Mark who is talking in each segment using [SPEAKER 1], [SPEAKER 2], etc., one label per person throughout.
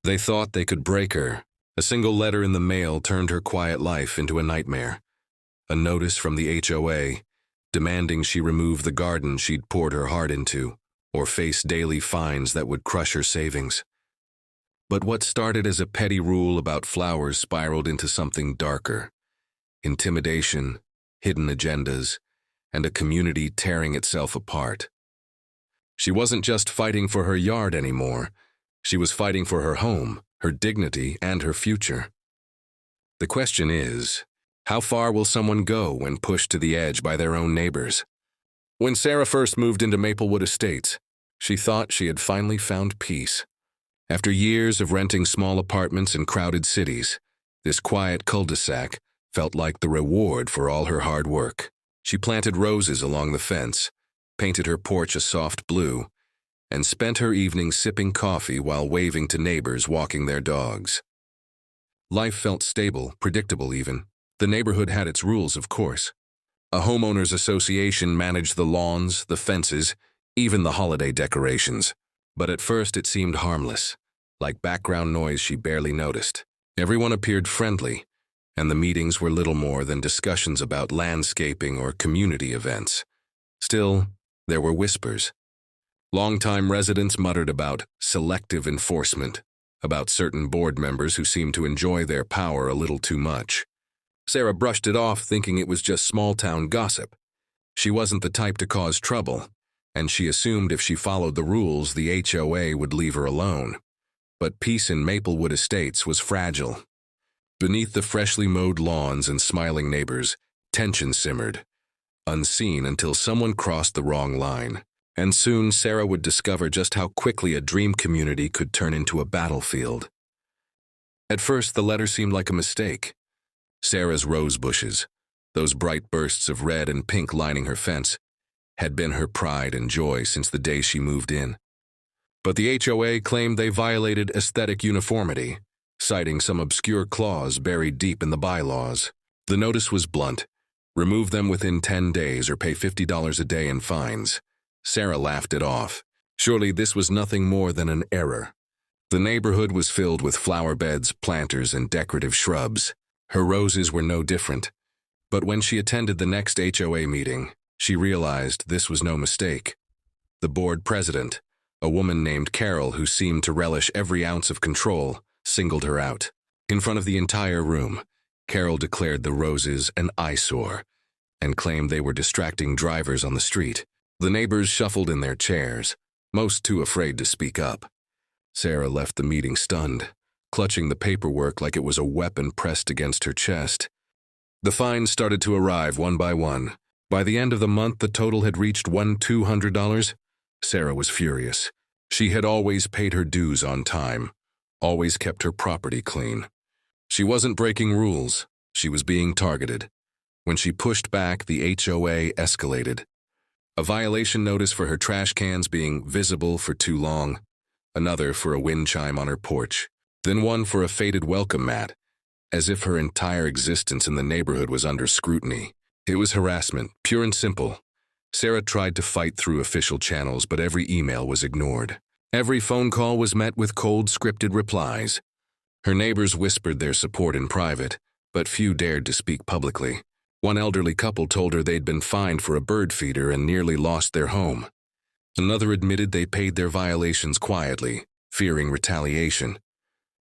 [SPEAKER 1] They thought they could break her. A single letter in the mail turned her quiet life into a nightmare. A notice from the HOA, demanding she remove the garden she'd poured her heart into, or face daily fines that would crush her savings. But what started as a petty rule about flowers spiraled into something darker. Intimidation, hidden agendas, and a community tearing itself apart. She wasn't just fighting for her yard anymore. She was fighting for her home, her dignity, and her future. The question is, how far will someone go when pushed to the edge by their own neighbors? When Sarah first moved into Maplewood Estates, she thought she had finally found peace. After years of renting small apartments in crowded cities, this quiet cul-de-sac felt like the reward for all her hard work. She planted roses along the fence, painted her porch a soft blue, and spent her evenings sipping coffee while waving to neighbors walking their dogs. Life felt stable, predictable even. The neighborhood had its rules, of course. A homeowners association managed the lawns, the fences, even the holiday decorations. But at first it seemed harmless, like background noise she barely noticed. Everyone appeared friendly, and the meetings were little more than discussions about landscaping or community events. Still, there were whispers. Longtime residents muttered about selective enforcement, about certain board members who seemed to enjoy their power a little too much. Sarah brushed it off, thinking it was just small-town gossip. She wasn't the type to cause trouble, and she assumed if she followed the rules, the HOA would leave her alone. But peace in Maplewood Estates was fragile. Beneath the freshly mowed lawns and smiling neighbors, tension simmered, unseen until someone crossed the wrong line. And soon Sarah would discover just how quickly a dream community could turn into a battlefield. At first, the letter seemed like a mistake. Sarah's rose bushes, those bright bursts of red and pink lining her fence, had been her pride and joy since the day she moved in. But the HOA claimed they violated aesthetic uniformity, citing some obscure clause buried deep in the bylaws. The notice was blunt: remove them within 10 days or pay $50 a day in fines. Sarah laughed it off. Surely this was nothing more than an error. The neighborhood was filled with flower beds, planters, and decorative shrubs. Her roses were no different. But when she attended the next HOA meeting, she realized this was no mistake. The board president, a woman named Carol who seemed to relish every ounce of control, singled her out. In front of the entire room, Carol declared the roses an eyesore and claimed they were distracting drivers on the street. The neighbors shuffled in their chairs, most too afraid to speak up. Sarah left the meeting stunned, clutching the paperwork like it was a weapon pressed against her chest. The fines started to arrive one by one. By the end of the month, the total had reached $200. Sarah was furious. She had always paid her dues on time, always kept her property clean. She wasn't breaking rules. She was being targeted. When she pushed back, the HOA escalated. A violation notice for her trash cans being visible for too long, another for a wind chime on her porch, then one for a faded welcome mat, as if her entire existence in the neighborhood was under scrutiny. It was harassment, pure and simple. Sarah tried to fight through official channels, but every email was ignored. Every phone call was met with cold, scripted replies. Her neighbors whispered their support in private, but few dared to speak publicly. One elderly couple told her they'd been fined for a bird feeder and nearly lost their home. Another admitted they paid their violations quietly, fearing retaliation.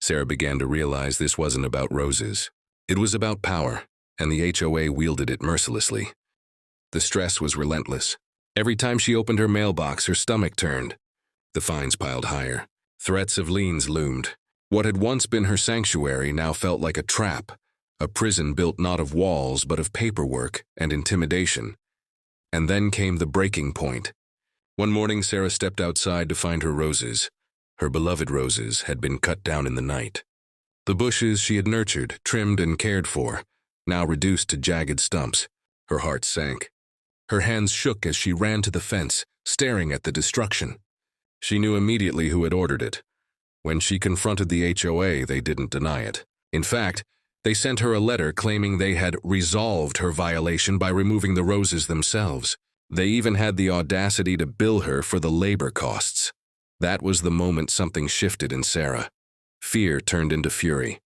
[SPEAKER 1] Sarah began to realize this wasn't about roses. It was about power, and the HOA wielded it mercilessly. The stress was relentless. Every time she opened her mailbox, her stomach turned. The fines piled higher. Threats of liens loomed. What had once been her sanctuary now felt like a trap, a prison built not of walls but of paperwork and intimidation. And then came the breaking point. One morning, Sarah stepped outside to find her roses. Her beloved roses had been cut down in the night. The bushes she had nurtured, trimmed, and cared for, now reduced to jagged stumps. Her heart sank. Her hands shook as she ran to the fence, staring at the destruction. She knew immediately who had ordered it. When she confronted the HOA, they didn't deny it. In fact, they sent her a letter claiming they had resolved her violation by removing the roses themselves. They even had the audacity to bill her for the labor costs. That was the moment something shifted in Sarah. Fear turned into fury.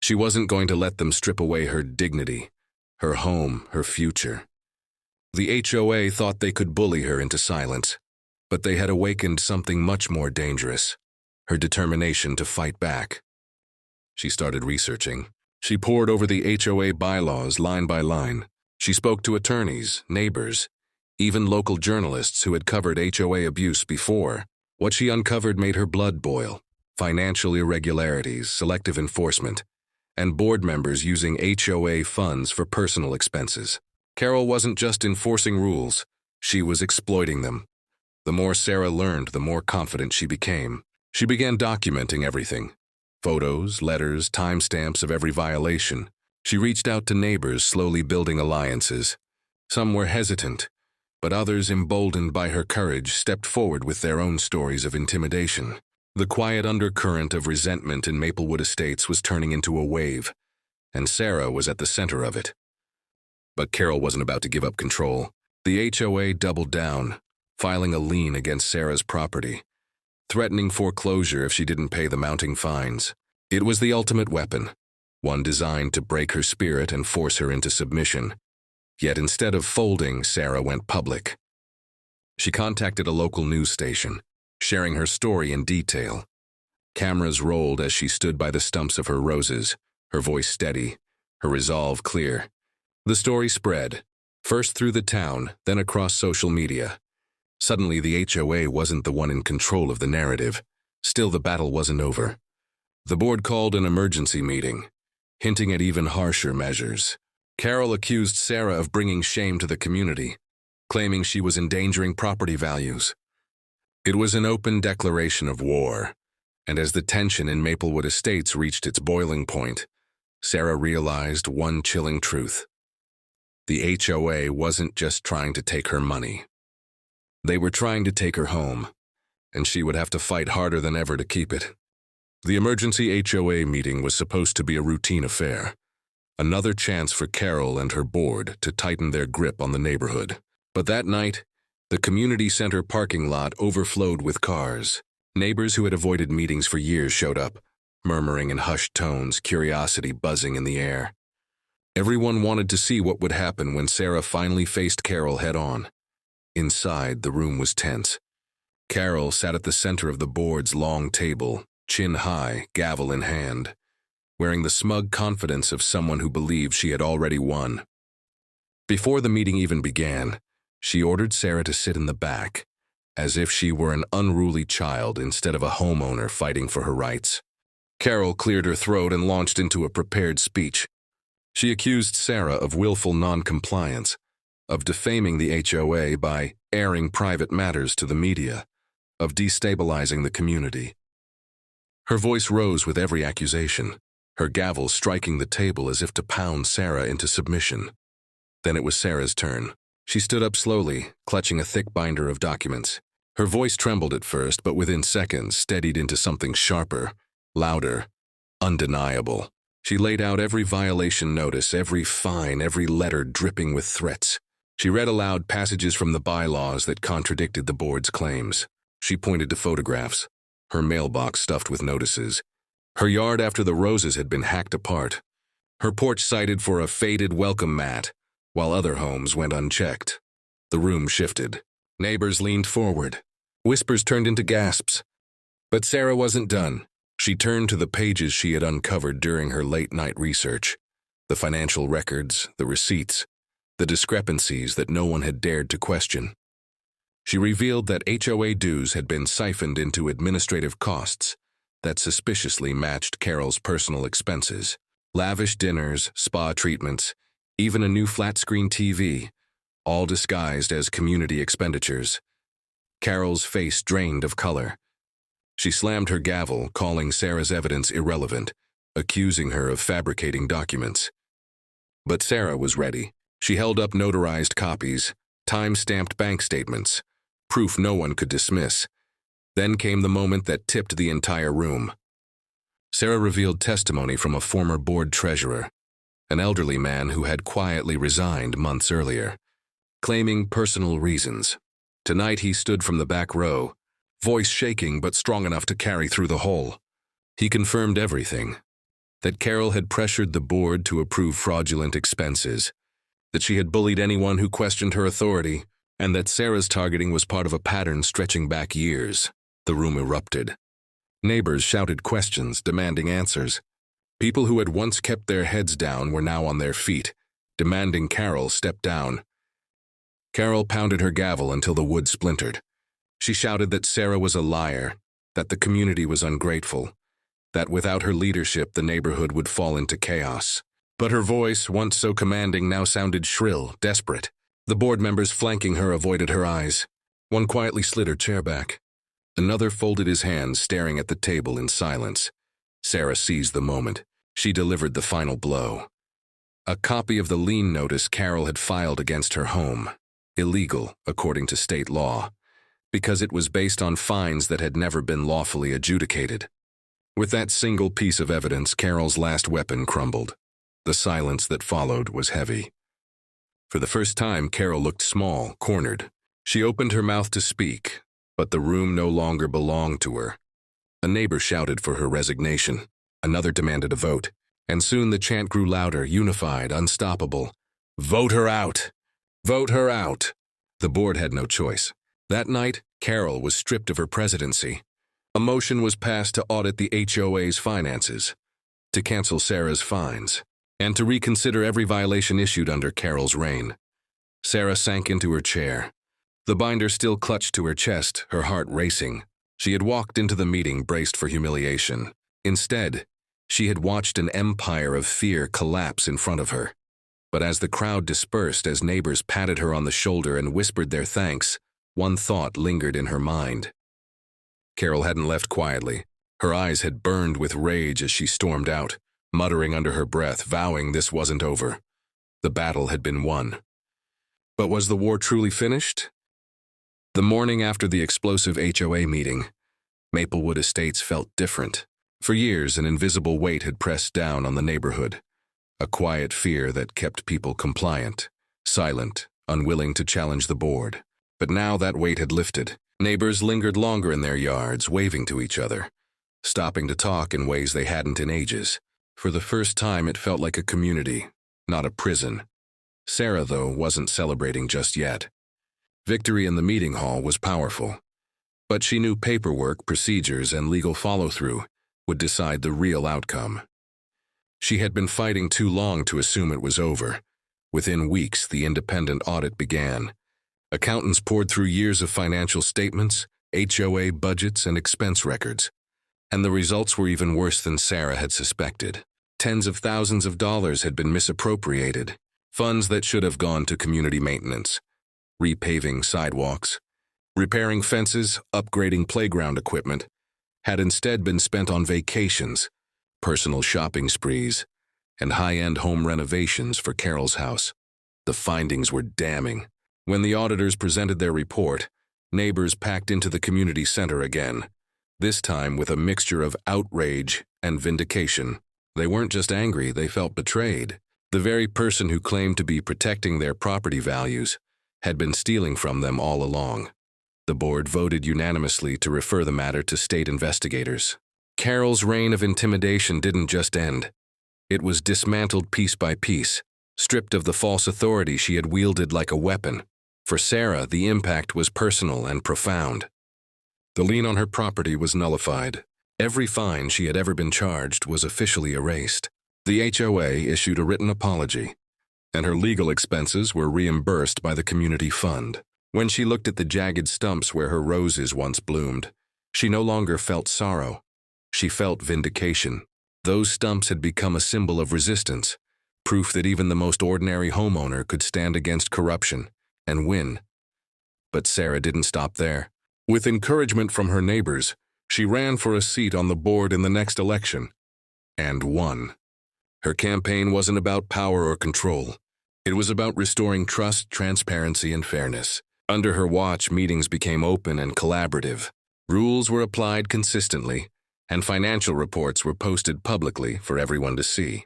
[SPEAKER 1] She wasn't going to let them strip away her dignity, her home, her future. The HOA thought they could bully her into silence, but they had awakened something much more dangerous, her determination to fight back. She started researching. She pored over the HOA bylaws line by line. She spoke to attorneys, neighbors, even local journalists who had covered HOA abuse before. What she uncovered made her blood boil: financial irregularities, selective enforcement, and board members using HOA funds for personal expenses. Carol wasn't just enforcing rules, she was exploiting them. The more Sarah learned, the more confident she became. She began documenting everything: photos, letters, timestamps of every violation. She reached out to neighbors, slowly building alliances. Some were hesitant, but others, emboldened by her courage, stepped forward with their own stories of intimidation. The quiet undercurrent of resentment in Maplewood Estates was turning into a wave, and Sarah was at the center of it. But Carol wasn't about to give up control. The HOA doubled down, filing a lien against Sarah's property, threatening foreclosure if she didn't pay the mounting fines. It was the ultimate weapon, one designed to break her spirit and force her into submission. Yet instead of folding, Sarah went public. She contacted a local news station, sharing her story in detail. Cameras rolled as she stood by the stumps of her roses, her voice steady, her resolve clear. The story spread, first through the town, then across social media. Suddenly, the HOA wasn't the one in control of the narrative. Still, the battle wasn't over. The board called an emergency meeting, hinting at even harsher measures. Carol accused Sarah of bringing shame to the community, claiming she was endangering property values. It was an open declaration of war, and as the tension in Maplewood Estates reached its boiling point, Sarah realized one chilling truth. The HOA wasn't just trying to take her money. They were trying to take her home, and she would have to fight harder than ever to keep it. The emergency HOA meeting was supposed to be a routine affair, another chance for Carol and her board to tighten their grip on the neighborhood. But that night, the community center parking lot overflowed with cars. Neighbors who had avoided meetings for years showed up, murmuring in hushed tones, curiosity buzzing in the air. Everyone wanted to see what would happen when Sarah finally faced Carol head-on. Inside, the room was tense. Carol sat at the center of the board's long table, chin high, gavel in hand, wearing the smug confidence of someone who believed she had already won. Before the meeting even began, she ordered Sarah to sit in the back, as if she were an unruly child instead of a homeowner fighting for her rights. Carol cleared her throat and launched into a prepared speech. She accused Sarah of willful noncompliance, of defaming the HOA by airing private matters to the media, of destabilizing the community. Her voice rose with every accusation, her gavel striking the table as if to pound Sarah into submission. Then it was Sarah's turn. She stood up slowly, clutching a thick binder of documents. Her voice trembled at first, but within seconds steadied into something sharper, louder, undeniable. She laid out every violation notice, every fine, every letter dripping with threats. She read aloud passages from the bylaws that contradicted the board's claims. She pointed to photographs, her mailbox stuffed with notices, her yard after the roses had been hacked apart, her porch cited for a faded welcome mat, while other homes went unchecked. The room shifted. Neighbors leaned forward. Whispers turned into gasps. But Sarah wasn't done. She turned to the pages she had uncovered during her late-night research, the financial records, the receipts, the discrepancies that no one had dared to question. She revealed that HOA dues had been siphoned into administrative costs that suspiciously matched Carol's personal expenses. Lavish dinners, spa treatments, even a new flat-screen TV, all disguised as community expenditures. Carol's face drained of color. She slammed her gavel, calling Sarah's evidence irrelevant, accusing her of fabricating documents. But Sarah was ready. She held up notarized copies, time-stamped bank statements, proof no one could dismiss. Then came the moment that tipped the entire room. Sarah revealed testimony from a former board treasurer, an elderly man who had quietly resigned months earlier, claiming personal reasons. Tonight he stood from the back row, voice shaking but strong enough to carry through the whole. He confirmed everything: that Carol had pressured the board to approve fraudulent expenses, that she had bullied anyone who questioned her authority, and that Sarah's targeting was part of a pattern stretching back years. The room erupted. Neighbors shouted questions, demanding answers. People who had once kept their heads down were now on their feet, demanding Carol step down. Carol pounded her gavel until the wood splintered. She shouted that Sarah was a liar, that the community was ungrateful, that without her leadership the neighborhood would fall into chaos. But her voice, once so commanding, now sounded shrill, desperate. The board members flanking her avoided her eyes. One quietly slid her chair back. Another folded his hands, staring at the table in silence. Sarah seized the moment. She delivered the final blow. A copy of the lien notice Carol had filed against her home. Illegal, according to state law, because it was based on fines that had never been lawfully adjudicated. With that single piece of evidence, Carol's last weapon crumbled. The silence that followed was heavy. For the first time, Carol looked small, cornered. She opened her mouth to speak, but the room no longer belonged to her. A neighbor shouted for her resignation. Another demanded a vote, and soon the chant grew louder, unified, unstoppable. Vote her out! Vote her out! The board had no choice. That night, Carol was stripped of her presidency. A motion was passed to audit the HOA's finances, to cancel Sarah's fines, and to reconsider every violation issued under Carol's reign. Sarah sank into her chair. The binder still clutched to her chest, her heart racing. She had walked into the meeting braced for humiliation. Instead, she had watched an empire of fear collapse in front of her. But as the crowd dispersed, as neighbors patted her on the shoulder and whispered their thanks, one thought lingered in her mind. Carol hadn't left quietly. Her eyes had burned with rage as she stormed out, muttering under her breath, vowing this wasn't over. The battle had been won. But was the war truly finished? The morning after the explosive HOA meeting, Maplewood Estates felt different. For years, an invisible weight had pressed down on the neighborhood, a quiet fear that kept people compliant, silent, unwilling to challenge the board. But now that weight had lifted. Neighbors lingered longer in their yards, waving to each other, stopping to talk in ways they hadn't in ages. For the first time, it felt like a community, not a prison. Sarah, though, wasn't celebrating just yet. Victory in the meeting hall was powerful, but she knew paperwork, procedures, and legal follow-through would decide the real outcome. She had been fighting too long to assume it was over. Within weeks, the independent audit began. Accountants poured through years of financial statements, HOA budgets, and expense records. And the results were even worse than Sarah had suspected. Tens of thousands of dollars had been misappropriated, funds that should have gone to community maintenance, repaving sidewalks, repairing fences, upgrading playground equipment, had instead been spent on vacations, personal shopping sprees, and high-end home renovations for Carol's house. The findings were damning. When the auditors presented their report, neighbors packed into the community center again, this time with a mixture of outrage and vindication. They weren't just angry, they felt betrayed. The very person who claimed to be protecting their property values had been stealing from them all along. The board voted unanimously to refer the matter to state investigators. Carol's reign of intimidation didn't just end. It was dismantled piece by piece, stripped of the false authority she had wielded like a weapon. For Sarah, the impact was personal and profound. The lien on her property was nullified. Every fine she had ever been charged was officially erased. The HOA issued a written apology, and her legal expenses were reimbursed by the community fund. When she looked at the jagged stumps where her roses once bloomed, she no longer felt sorrow. She felt vindication. Those stumps had become a symbol of resistance, proof that even the most ordinary homeowner could stand against corruption and win. But Sarah didn't stop there. With encouragement from her neighbors, she ran for a seat on the board in the next election, and won. Her campaign wasn't about power or control. It was about restoring trust, transparency, and fairness. Under her watch, meetings became open and collaborative. Rules were applied consistently, and financial reports were posted publicly for everyone to see.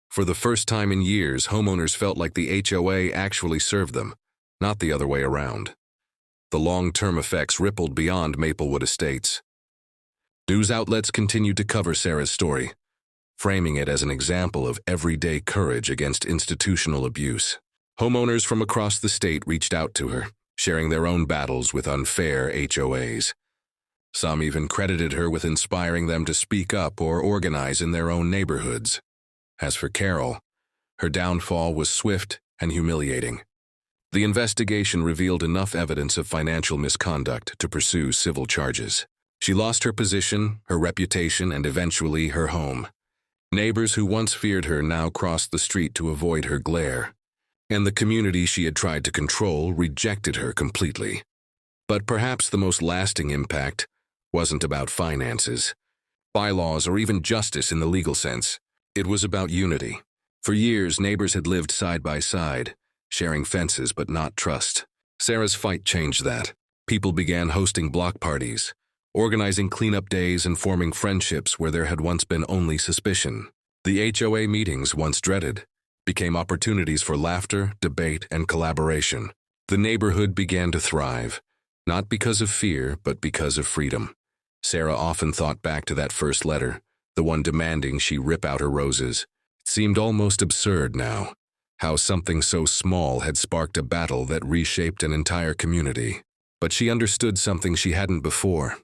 [SPEAKER 1] For the first time in years, homeowners felt like the HOA actually served them, not the other way around. The long-term effects rippled beyond Maplewood Estates. News outlets continued to cover Sarah's story, framing it as an example of everyday courage against institutional abuse. Homeowners from across the state reached out to her, sharing their own battles with unfair HOAs. Some even credited her with inspiring them to speak up or organize in their own neighborhoods. As for Carol, her downfall was swift and humiliating. The investigation revealed enough evidence of financial misconduct to pursue civil charges. She lost her position, her reputation, and eventually her home. Neighbors who once feared her now crossed the street to avoid her glare, and the community she had tried to control rejected her completely. But perhaps the most lasting impact wasn't about finances, bylaws, or even justice in the legal sense. It was about unity. For years, neighbors had lived side by side, sharing fences but not trust. Sarah's fight changed that. People began hosting block parties, organizing cleanup days, and forming friendships where there had once been only suspicion. The HOA meetings, once dreaded, became opportunities for laughter, debate, and collaboration. The neighborhood began to thrive, not because of fear, but because of freedom. Sarah often thought back to that first letter, the one demanding she rip out her roses. It seemed almost absurd now, how something so small had sparked a battle that reshaped an entire community. But she understood something she hadn't before.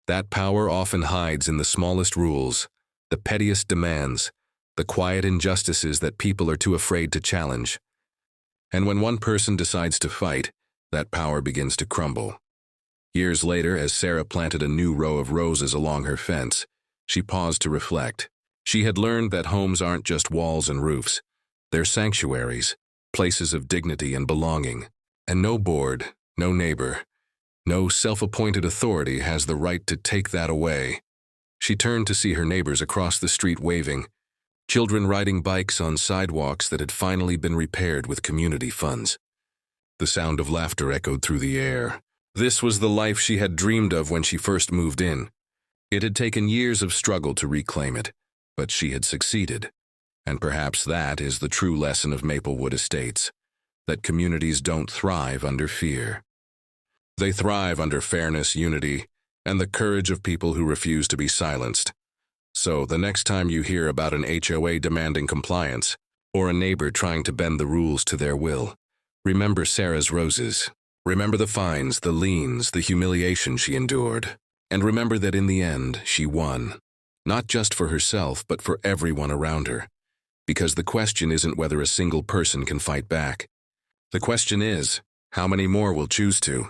[SPEAKER 1] That power often hides in the smallest rules, the pettiest demands, the quiet injustices that people are too afraid to challenge. And when one person decides to fight, that power begins to crumble. Years later, as Sarah planted a new row of roses along her fence, she paused to reflect. She had learned that homes aren't just walls and roofs. They're sanctuaries, places of dignity and belonging. And no board, no neighbor, no self-appointed authority has the right to take that away. She turned to see her neighbors across the street waving, children riding bikes on sidewalks that had finally been repaired with community funds. The sound of laughter echoed through the air. This was the life she had dreamed of when she first moved in. It had taken years of struggle to reclaim it, but she had succeeded. And perhaps that is the true lesson of Maplewood Estates, that communities don't thrive under fear. They thrive under fairness, unity, and the courage of people who refuse to be silenced. So the next time you hear about an HOA demanding compliance, or a neighbor trying to bend the rules to their will, remember Sarah's roses. Remember the fines, the liens, the humiliation she endured. And remember that in the end, she won. Not just for herself, but for everyone around her. Because the question isn't whether a single person can fight back. The question is, how many more will choose to?